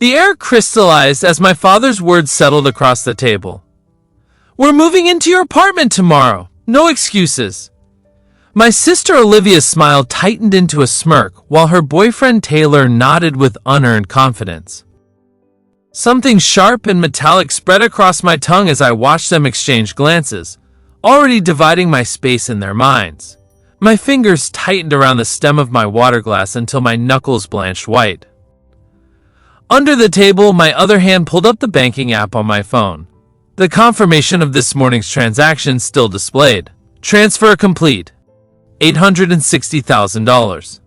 The air crystallized as my father's words settled across the table. "We're moving into your apartment tomorrow. No excuses." My sister Olivia's smile tightened into a smirk, while her boyfriend Taylor nodded with unearned confidence. Something sharp and metallic spread across my tongue as I watched them exchange glances, already dividing my space in their minds. My fingers tightened around the stem of my water glass until my knuckles blanched white. Under the table, my other hand pulled up the banking app on my phone. The confirmation of this morning's transaction still displayed. Transfer complete. $860,000.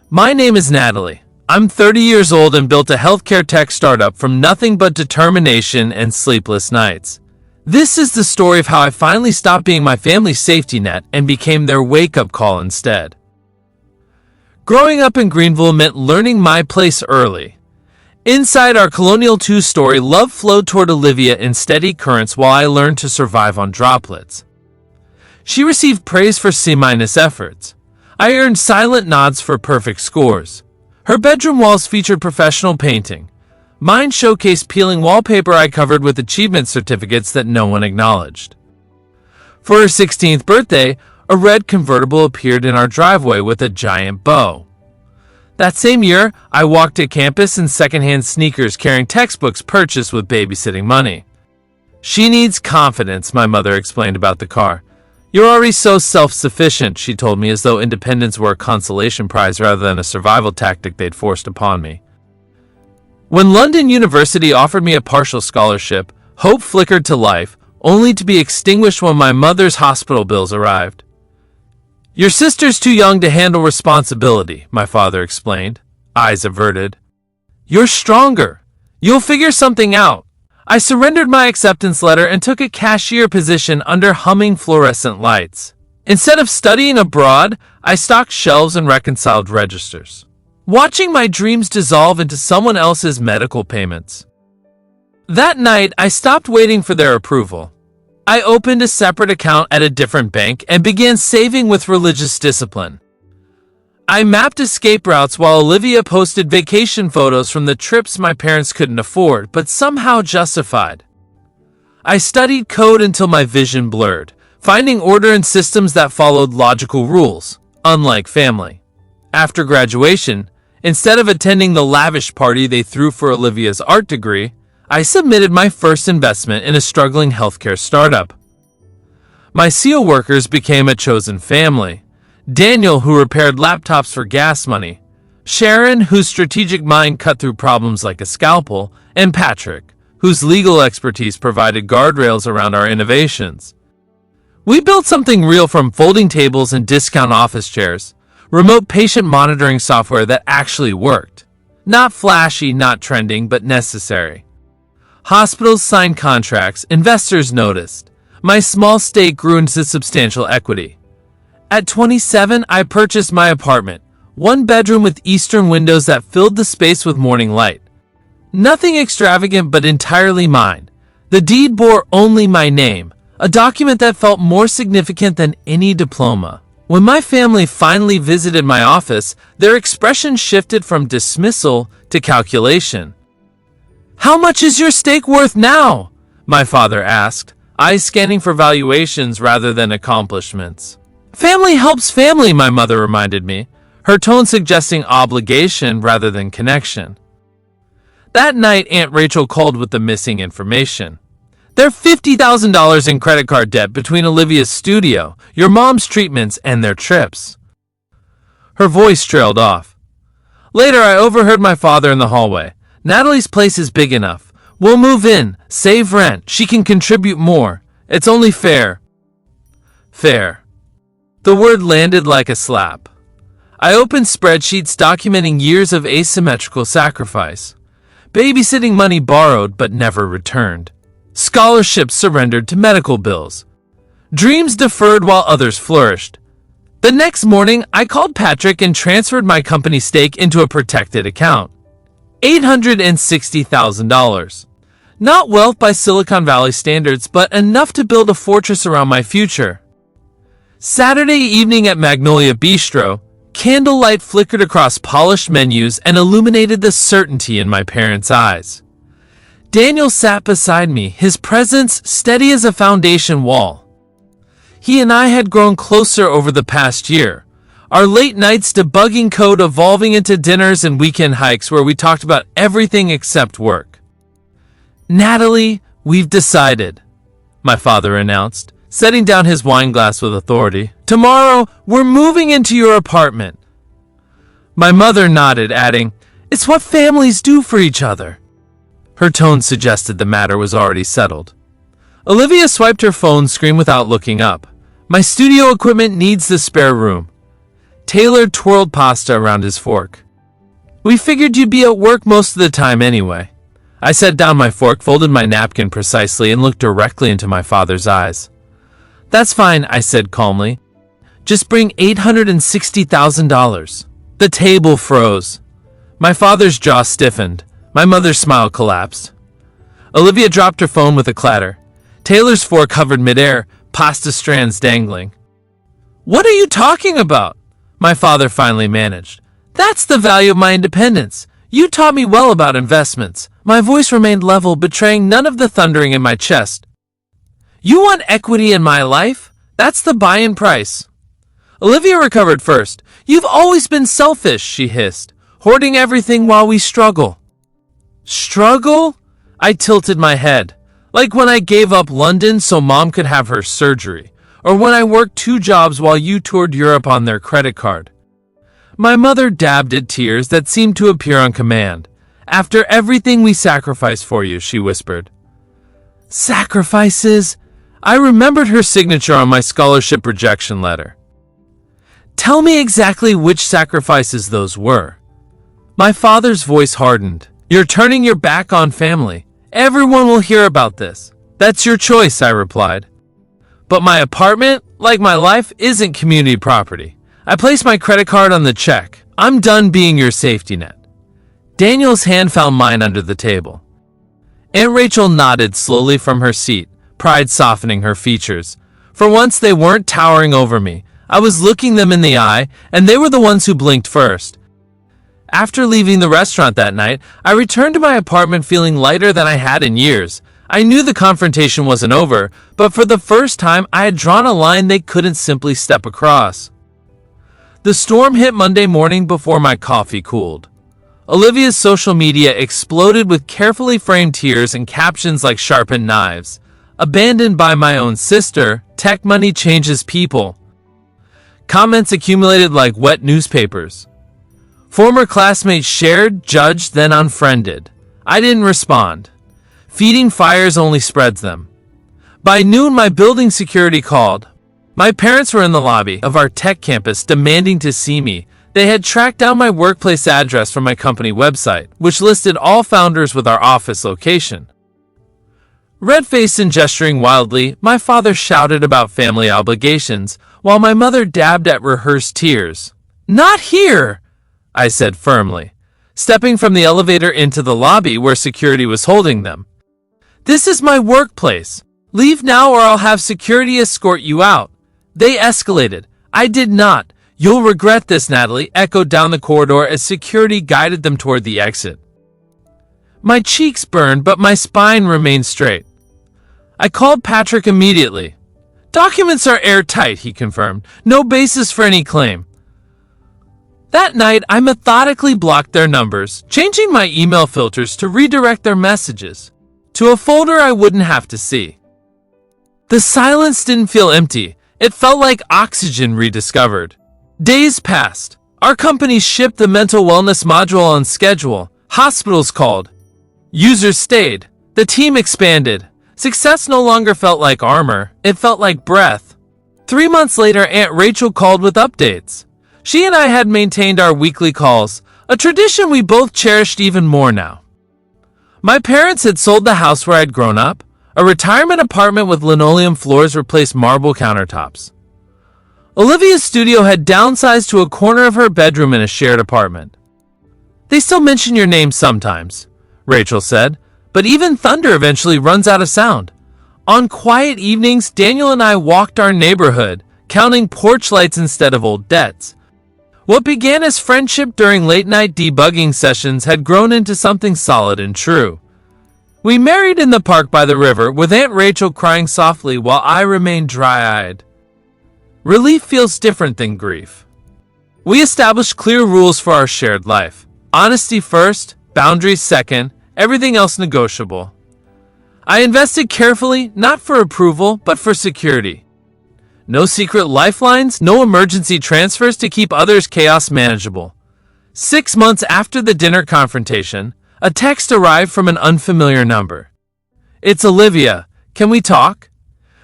My name is Natalie. I'm 30 years old and built a healthcare tech startup from nothing but determination and sleepless nights. This is the story of how I finally stopped being my family's safety net and became their wake-up call instead. Growing up in Greenville meant learning my place early. Inside our Colonial 2 story, love flowed toward Olivia in steady currents while I learned to survive on droplets. She received praise for C- efforts. I earned silent nods for perfect scores. Her bedroom walls featured professional painting. Mine showcased peeling wallpaper I covered with achievement certificates that no one acknowledged. For her 16th birthday, a red convertible appeared in our driveway with a giant bow. That same year, I walked to campus in secondhand sneakers carrying textbooks purchased with babysitting money. "She needs confidence," my mother explained about the car. "You're already so self-sufficient," she told me, as though independence were a consolation prize rather than a survival tactic they'd forced upon me. When London University offered me a partial scholarship, hope flickered to life, only to be extinguished when my mother's hospital bills arrived. "Your sister's too young to handle responsibility," my father explained, eyes averted. "You're stronger. You'll figure something out." I surrendered my acceptance letter and took a cashier position under humming fluorescent lights. Instead of studying abroad, I stocked shelves and reconciled registers, watching my dreams dissolve into someone else's medical payments. That night, I stopped waiting for their approval. I opened a separate account at a different bank and began saving with religious discipline. I mapped escape routes while Olivia posted vacation photos from the trips my parents couldn't afford but somehow justified. I studied code until my vision blurred, finding order in systems that followed logical rules, unlike family. After graduation, instead of attending the lavish party they threw for Olivia's art degree, I submitted my first investment in a struggling healthcare startup. My SEAL workers became a chosen family. Daniel, who repaired laptops for gas money, Sharon, whose strategic mind cut through problems like a scalpel, and Patrick, whose legal expertise provided guardrails around our innovations. We built something real, from folding tables and discount office chairs, remote patient monitoring software that actually worked. Not flashy, not trending, but necessary. Hospitals signed contracts, investors noticed. My small stake grew into substantial equity. At 27, I purchased my apartment, one bedroom with eastern windows that filled the space with morning light. Nothing extravagant, but entirely mine. The deed bore only my name, a document that felt more significant than any diploma. When my family finally visited my office, their expression shifted from dismissal to calculation. "How much is your stake worth now?" my father asked, eyes scanning for valuations rather than accomplishments. "Family helps family," my mother reminded me, her tone suggesting obligation rather than connection. That night, Aunt Rachel called with the missing information. "There's $50,000 in credit card debt between Olivia's studio, your mom's treatments, and their trips." Her voice trailed off. Later, I overheard my father in the hallway. "Natalie's place is big enough. We'll move in, save rent. She can contribute more. It's only fair." Fair. The word landed like a slap. I opened spreadsheets documenting years of asymmetrical sacrifice. Babysitting money borrowed but never returned. Scholarships surrendered to medical bills. Dreams deferred while others flourished. The next morning, I called Patrick and transferred my company stake into a protected account. $860,000. Not wealth by Silicon Valley standards, but enough to build a fortress around my future. Saturday evening at Magnolia Bistro, Candlelight flickered across polished menus and illuminated the certainty in my parents' eyes. Daniel sat beside me, his presence steady as a foundation wall. He and I had grown closer over the past year, our late nights debugging code evolving into dinners and weekend hikes where we talked about everything except work. "Natalie, we've decided," my father announced, setting down his wine glass with authority. "Tomorrow, we're moving into your apartment." My mother nodded, adding, "It's what families do for each other." Her tone suggested the matter was already settled. Olivia swiped her phone screen without looking up. "My studio equipment needs the spare room." Taylor twirled pasta around his fork. "We figured you'd be at work most of the time anyway." I set down my fork, folded my napkin precisely, and looked directly into my father's eyes. "That's fine," I said calmly. "Just bring $860,000. The table froze. My father's jaw stiffened. My mother's smile collapsed. Olivia dropped her phone with a clatter. Taylor's fork hovered midair, pasta strands dangling. "What are you talking about?" my father finally managed. "That's the value of my independence. You taught me well about investments." My voice remained level, betraying none of the thundering in my chest. "You want equity in my life? That's the buy-in price." Olivia recovered first. "You've always been selfish," she hissed, "hoarding everything while we struggle." Struggle? I tilted my head. Like when I gave up London so Mom could have her surgery, or when I worked 2 jobs while you toured Europe on their credit card. My mother dabbed at tears that seemed to appear on command. "After everything we sacrificed for you," she whispered. Sacrifices? I remembered her signature on my scholarship rejection letter. "Tell me exactly which sacrifices those were." My father's voice hardened. "You're turning your back on family. Everyone will hear about this." "That's your choice," I replied. "But my apartment, like my life, isn't community property. I placed my credit card on the check. I'm done being your safety net." Daniel's hand found mine under the table. Aunt Rachel nodded slowly from her seat, pride softening her features. For once they weren't towering over me. I was looking them in the eye, and they were the ones who blinked first. After leaving the restaurant that night, I returned to my apartment feeling lighter than I had in years. I knew the confrontation wasn't over, but for the first time I had drawn a line they couldn't simply step across. The storm hit Monday morning before my coffee cooled. Olivia's social media exploded with carefully framed tears and captions like sharpened knives. "Abandoned by my own sister, tech money changes people." Comments accumulated like wet newspapers. Former classmates shared, judged, then unfriended. I didn't respond. Feeding fires only spreads them. By noon, my building security called. My parents were in the lobby of our tech campus demanding to see me. They had tracked down my workplace address from my company website, which listed all founders with our office location. Red-faced and gesturing wildly, my father shouted about family obligations, while my mother dabbed at rehearsed tears. "Not here!" I said firmly, stepping from the elevator into the lobby where security was holding them. "This is my workplace. Leave now or I'll have security escort you out." They escalated. "I did not. You'll regret this," Natalie echoed down the corridor as security guided them toward the exit. My cheeks burned, but my spine remained straight. I called Patrick immediately. "Documents are airtight," he confirmed. "No basis for any claim." That night, I methodically blocked their numbers, changing my email filters to redirect their messages to a folder I wouldn't have to see. The silence didn't feel empty. It felt like oxygen rediscovered. Days passed. Our company shipped the mental wellness module on schedule. Hospitals called. Users stayed. The team expanded. Success no longer felt like armor. It felt like breath. 3 months later, Aunt Rachel called with updates. She and I had maintained our weekly calls, a tradition we both cherished even more now. My parents had sold the house where I'd grown up. A retirement apartment with linoleum floors replaced marble countertops. Olivia's studio had downsized to a corner of her bedroom in a shared apartment. "They still mention your name sometimes," Rachel said, "but even thunder eventually runs out of sound." On quiet evenings, Daniel and I walked our neighborhood, counting porch lights instead of old debts. What began as friendship during late-night debugging sessions had grown into something solid and true. We married in the park by the river, with Aunt Rachel crying softly while I remained dry-eyed. Relief feels different than grief. We established clear rules for our shared life. Honesty first, boundaries second, everything else negotiable. I invested carefully, not for approval, but for security. No secret lifelines, no emergency transfers to keep others' chaos manageable. 6 months after the dinner confrontation, a text arrived from an unfamiliar number. "It's Olivia. Can we talk?"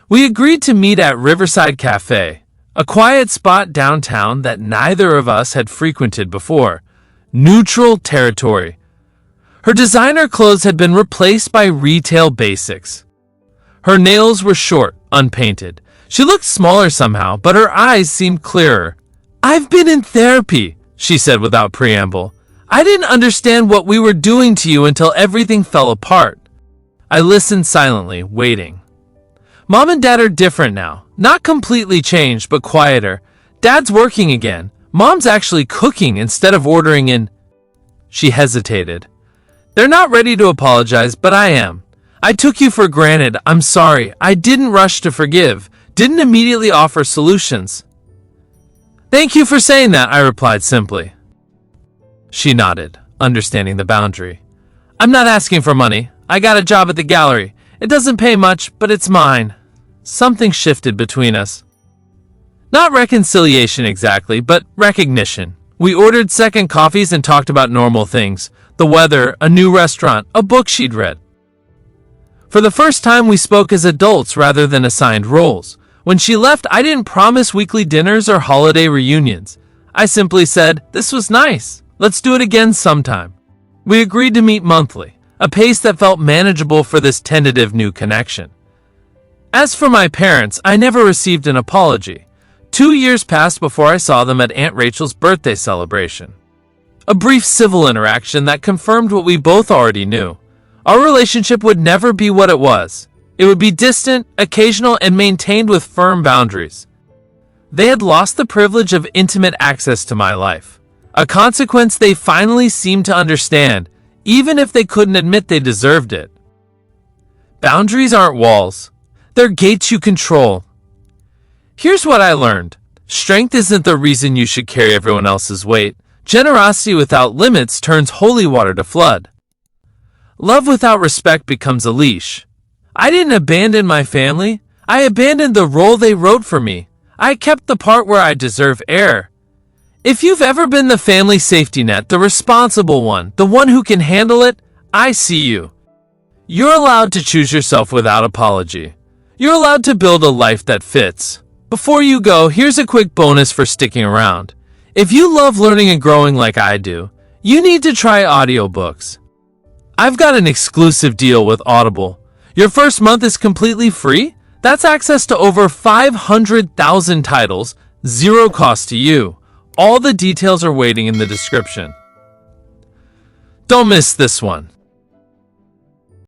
We agreed to meet at Riverside Cafe, a quiet spot downtown that neither of us had frequented before. Neutral territory. Her designer clothes had been replaced by retail basics. Her nails were short, unpainted. She looked smaller somehow, but her eyes seemed clearer. "I've been in therapy," she said without preamble. "I didn't understand what we were doing to you until everything fell apart." I listened silently, waiting. Mom and Dad are different now. Not completely changed, but quieter. Dad's working again. Mom's actually cooking instead of ordering in. She hesitated. "They're not ready to apologize, but I am. I took you for granted. I'm sorry. I didn't rush to forgive. Didn't immediately offer solutions." "Thank you for saying that," I replied simply. She nodded, understanding the boundary. "I'm not asking for money. I got a job at the gallery. It doesn't pay much, but it's mine." Something shifted between us. Not reconciliation exactly, but recognition. We ordered second coffees and talked about normal things. The weather, a new restaurant, a book she'd read. For the first time, we spoke as adults rather than assigned roles. When she left, I didn't promise weekly dinners or holiday reunions. I simply said, "This was nice. Let's do it again sometime." We agreed to meet monthly, a pace that felt manageable for this tentative new connection. As for my parents, I never received an apology. 2 years passed before I saw them at Aunt Rachel's birthday celebration. A brief civil interaction that confirmed what we both already knew. Our relationship would never be what it was. It would be distant, occasional, and maintained with firm boundaries. They had lost the privilege of intimate access to my life, a consequence they finally seemed to understand, even if they couldn't admit they deserved it. Boundaries aren't walls. They're gates you control. Here's what I learned. Strength isn't the reason you should carry everyone else's weight. Generosity without limits turns holy water to flood. Love without respect becomes a leash. I didn't abandon my family. I abandoned the role they wrote for me. I kept the part where I deserve air. If you've ever been the family safety net, the responsible one, the one who can handle it, I see you. You're allowed to choose yourself without apology. You're allowed to build a life that fits. Before you go, here's a quick bonus for sticking around. If you love learning and growing like I do, you need to try audiobooks. I've got an exclusive deal with Audible. Your first month is completely free. That's access to over 500,000 titles, zero cost to you. All the details are waiting in the description. Don't miss this one.